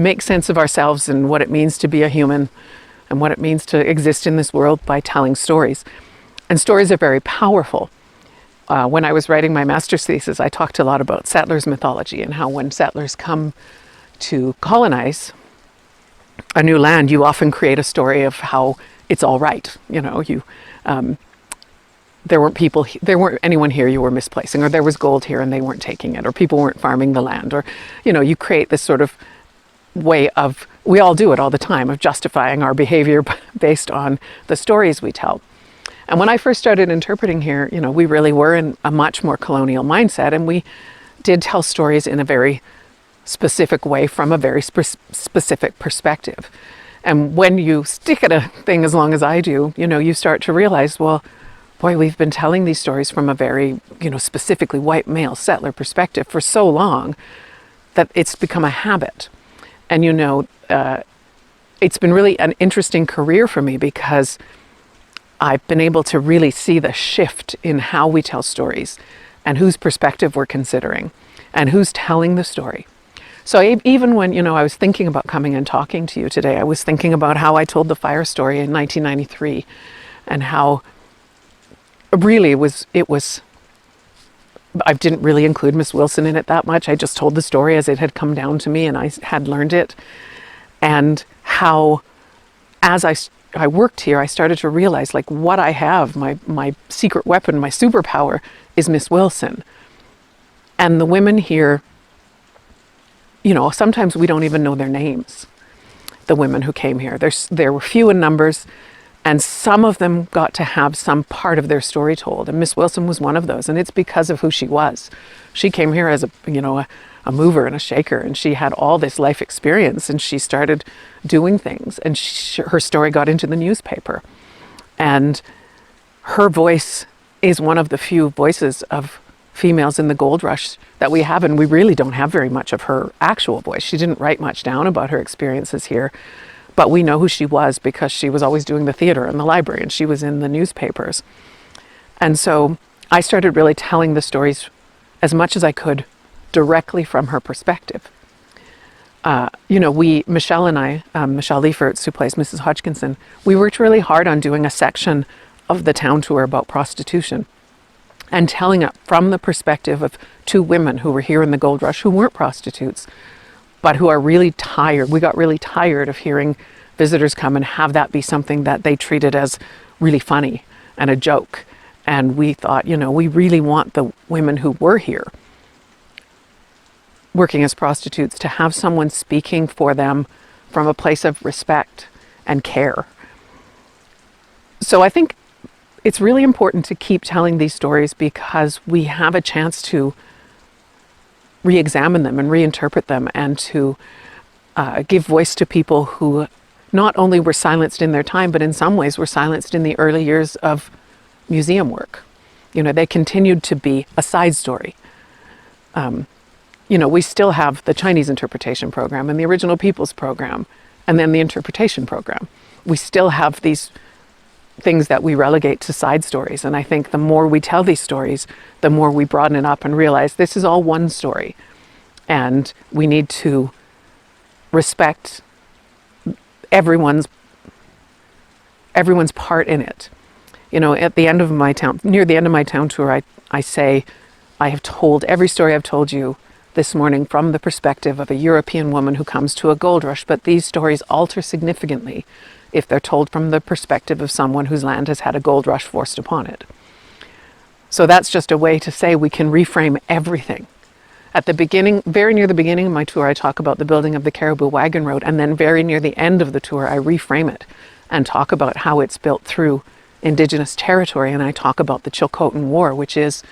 make sense of ourselves and what it means to be a human and what it means to exist in this world by telling stories. And stories are very powerful. When I was writing my master's thesis, I talked a lot about settlers' mythology and how when settlers come to colonize a new land, you often create a story of how it's all right. You know, there weren't anyone here you were misplacing, or there was gold here and they weren't taking it, or people weren't farming the land, or, you know, you create this sort of way of, we all do it all the time, of justifying our behavior based on the stories we tell. And when I first started interpreting here, you know, we really were in a much more colonial mindset, and we did tell stories in a very specific way from a very specific perspective. And when you stick at a thing as long as I do, you know, you start to realize, well, boy, we've been telling these stories from a very, you know, specifically white male settler perspective for so long that it's become a habit. And, you know, it's been really an interesting career for me because I've been able to really see the shift in how we tell stories and whose perspective we're considering and who's telling the story. So even when, you know, I was thinking about coming and talking to you today, I was thinking about how I told the fire story in 1993 and how really it was, I didn't really include Miss Wilson in it that much. I just told the story as it had come down to me and I had learned it. And how, as I worked here, I started to realize, like, what I have, my secret weapon, my superpower, is Miss Wilson. And the women here, you know, sometimes we don't even know their names, the women who came here. There were few in numbers, and some of them got to have some part of their story told. And Miss Wilson was one of those, and it's because of who she was. She came here as a mover and a shaker, and she had all this life experience, and she started doing things, and her story got into the newspaper. And her voice is one of the few voices of females in the gold rush that we have, and we really don't have very much of her actual voice. She didn't write much down about her experiences here, but we know who she was because she was always doing the theater and the library, and she was in the newspapers. And so I started really telling the stories as much as I could directly from her perspective. Michelle and I, Michelle Leifertz, who plays Mrs. Hodgkinson, we worked really hard on doing a section of the town tour about prostitution and telling it from the perspective of two women who were here in the gold rush who weren't prostitutes, but who are really tired. We got really tired of hearing visitors come and have that be something that they treated as really funny and a joke. And we thought, you know, we really want the women who were here working as prostitutes to have someone speaking for them from a place of respect and care. So I think it's really important to keep telling these stories because we have a chance to re-examine them and reinterpret them and to give voice to people who not only were silenced in their time, but in some ways were silenced in the early years of museum work. You know, they continued to be a side story. We still have the Chinese interpretation program and the original peoples program and then the interpretation program. We still have these things that we relegate to side stories. And I think the more we tell these stories, the more we broaden it up and realize this is all one story. And we need to respect everyone's part in it. You know, at the end of my town, near the end of my town tour, I say, I have told every story I've told you this morning from the perspective of a European woman who comes to a gold rush, but these stories alter significantly if they're told from the perspective of someone whose land has had a gold rush forced upon it. So that's just a way to say we can reframe everything. At the beginning, very near the beginning of my tour, I talk about the building of the Caribou Wagon Road, and then very near the end of the tour, I reframe it and talk about how it's built through Indigenous territory, and I talk about the Chilcotin War, which is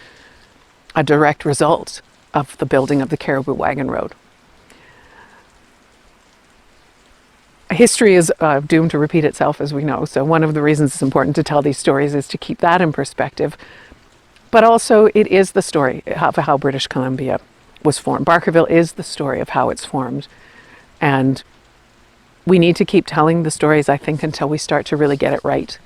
a direct result of the building of the Caribou Wagon Road. History is doomed to repeat itself, as we know, so one of the reasons it's important to tell these stories is to keep that in perspective. But also, it is the story of how British Columbia was formed. Barkerville is the story of how it's formed. And we need to keep telling the stories, I think, until we start to really get it right.